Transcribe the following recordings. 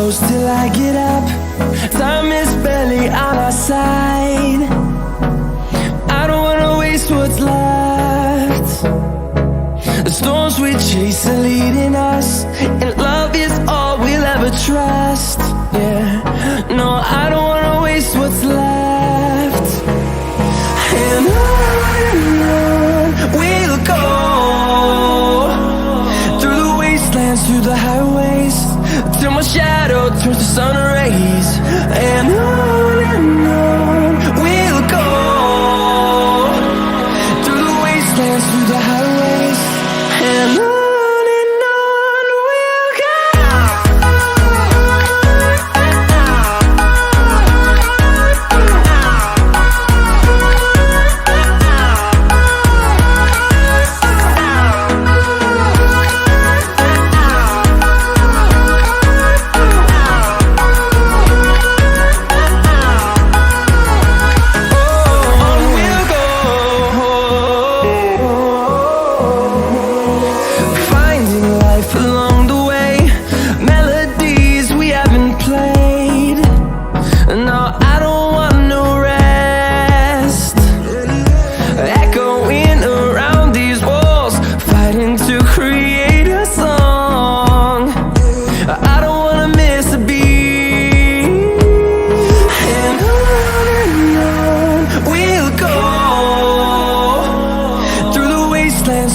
close till I get up. Time is barely on our side. I don't wanna waste what's left. The storms we chase are leading us, and love is all we'll ever trust. Yeah, no, I don't wanna waste what's left. And on we'll go, through the wastelands, through the highways, till my shadow turns to sun rays. And on we'll go, through the wastelands, through the highways, and on we'll go.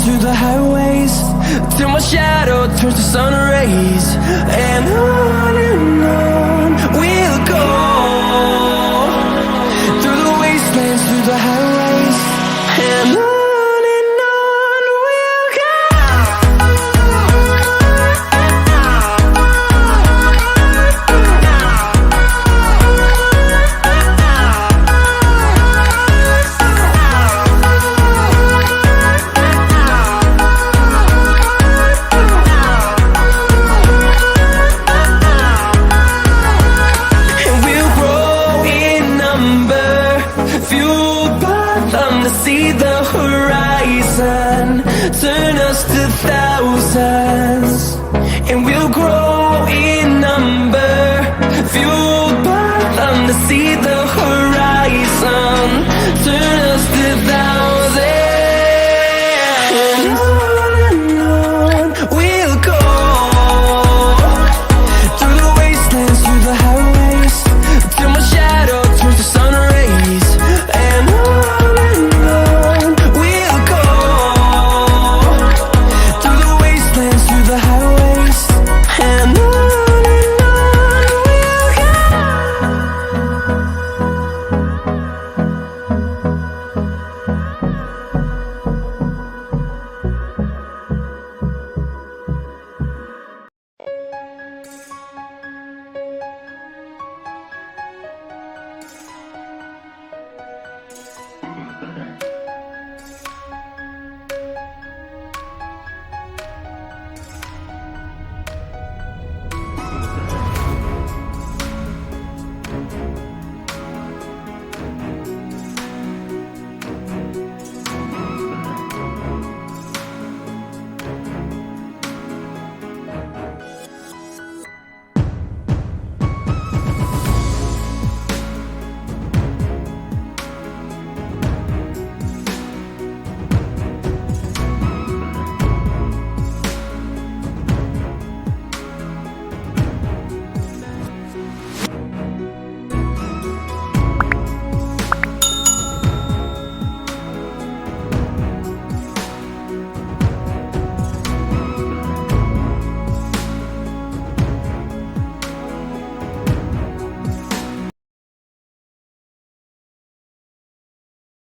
Through the highways, till my shadow turns to sun rays. And on we'll go, through the wastelands, through the highways, and on we'll go. See the horizon, turn us to thousands, and we'll grow in number, fueled by them to see the